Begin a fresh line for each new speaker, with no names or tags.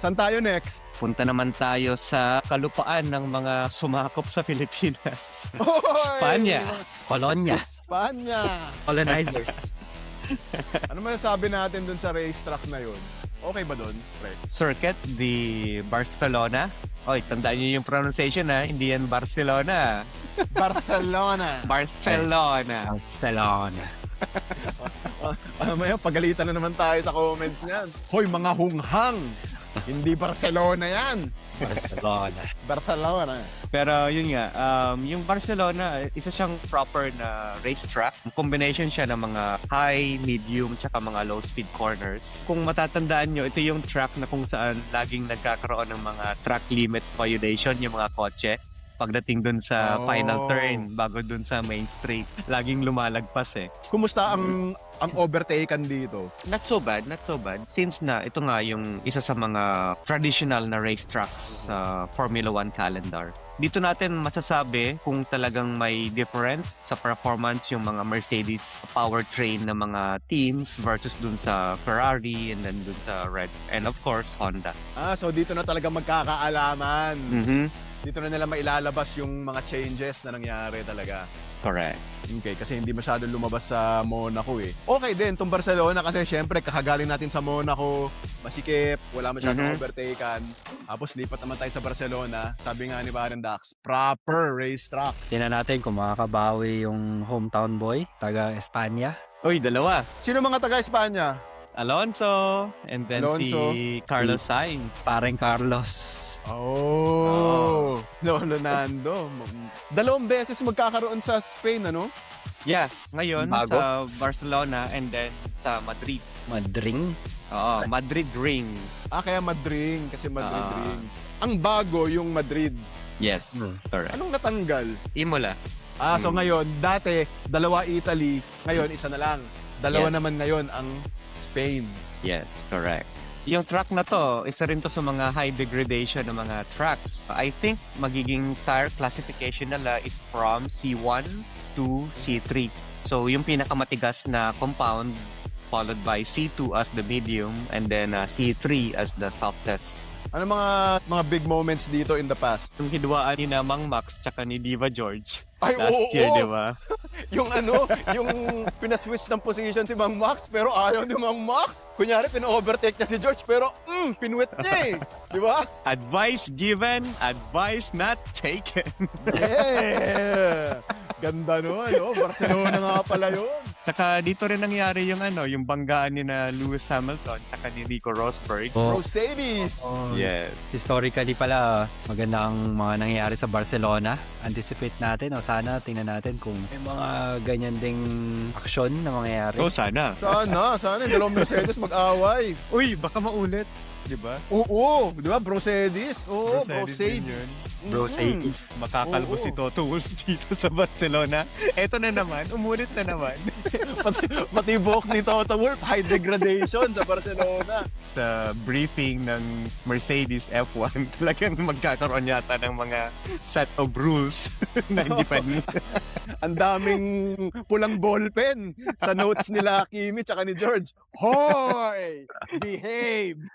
Saan tayo next?
Punta naman tayo sa kalupaan ng mga sumakop sa Pilipinas.
Oy!
Spanya.
Colonia.
Spanya!
Colonizers.
Ano masasabi natin dun sa racetrack na yun? Okay ba dun, pre?
Circuit di Barcelona. Oy, tandaan niyo yung pronunciation ha. Hindi yan Barcelona.
Barcelona!
Barcelona.
Barcelona.
Mamaya, pagalitan na naman tayo sa comments niyan. Hoy, mga hunghang! Hindi Barcelona yan!
Barcelona.
Barcelona.
Pero yun nga, yung Barcelona, isa siyang proper na racetrack. Combination siya ng mga high, medium, tsaka mga low-speed corners. Kung matatandaan nyo, ito yung track na kung saan laging nagkakaroon ng mga track limit violation yung mga kotse. Pagdating dun sa
Oh.
final turn, bago dun sa main street, laging lumalagpas eh.
Kumusta ang overtaken dito?
Not so bad, not so bad. Since na ito nga yung isa sa mga traditional na racetracks sa Formula 1 calendar. Dito natin masasabi kung talagang may difference sa performance yung mga Mercedes powertrain ng mga teams versus dun sa Ferrari and then dun sa Red and of course Honda.
So dito na talaga magkakaalaman.
Mhm.
Dito na nila mailalabas yung mga changes na nangyari talaga.
Correct.
Okay, kasi hindi masyadong lumabas sa Monaco eh. Okay din, itong Barcelona kasi syempre kakagaling natin sa Monaco, masikip, wala masyadong overtaken. Tapos lipat naman tayo sa Barcelona. Sabi nga ni Baron Dax, proper racetrack.
Tingnan natin kung makakabawi yung hometown boy, taga Espanya.
Uy, dalawa.
Sino mga taga-Espanya?
Alonso and then
Alonso.
si Carlos Sainz.
Pareng Carlos.
Oh, Lolo Nando. Dalawang beses magkakaroon sa Spain, ano?
Yeah, ngayon
Bago.
sa Barcelona and then sa Madrid.
Madring.
Oo, Madrid Ring.
Kaya Madrid, kasi Madrid
Ah.
ring. Ang bago yung Madrid.
Yes, correct.
Anong natanggal?
Imola.
So ngayon, dati, dalawa Italy, ngayon isa na lang. Dalawa
Yes.
naman ngayon ang Spain.
Yes, correct. Yung track na to, isa rin to sa mga high degradation ng mga tracks. I think magiging tire classification nila is from C1 to C3. So yung pinakamatigas na compound followed by C2 as the medium and then C3 as the softest.
Ano mga big moments dito in the past?
Yung hidwaan ni Mang Max tsaka ni Diva George
Ay,
last
oo,
year,
oo.
di ba?
yung pinaswitch ng position si Mang Max pero ayaw ni Mang Max. Kunyari, pina-overtake niya si George pero pinwit niya eh. Di ba?
Advice given, advice not taken.
Yeah! Ganda nun, no? Barcelona nga pala yun.
Tsaka dito rin nangyari yung yung banggaan ni na Lewis Hamilton tsaka ni Nico Rosberg.
Oh.
Mercedes!
Yes.
Historically pala, maganda ang mga nangyayari sa Barcelona. Anticipate natin o sana tingnan natin kung may mga ganyan ding aksyon na mangyayari.
Oh, sana.
Sana yung dalawang Mercedes mag-away.
Uy, baka maulit. Di ba?
Oo, di ba? Brosedis. Oo,
Brosedis din yun.
Brosedis.
Makakalbo
Oo.
si Toto Wolff dito sa Barcelona. Eto na naman, umulit na naman.
Pati buhok ni Toto Wolff, high degradation sa Barcelona.
Sa briefing ng Mercedes F1, talagang magkakaroon yata ng mga set of rules na hindi pwede.
Ang daming pulang ballpen sa notes nila Kimi tsaka ni George. Hoy! Behave!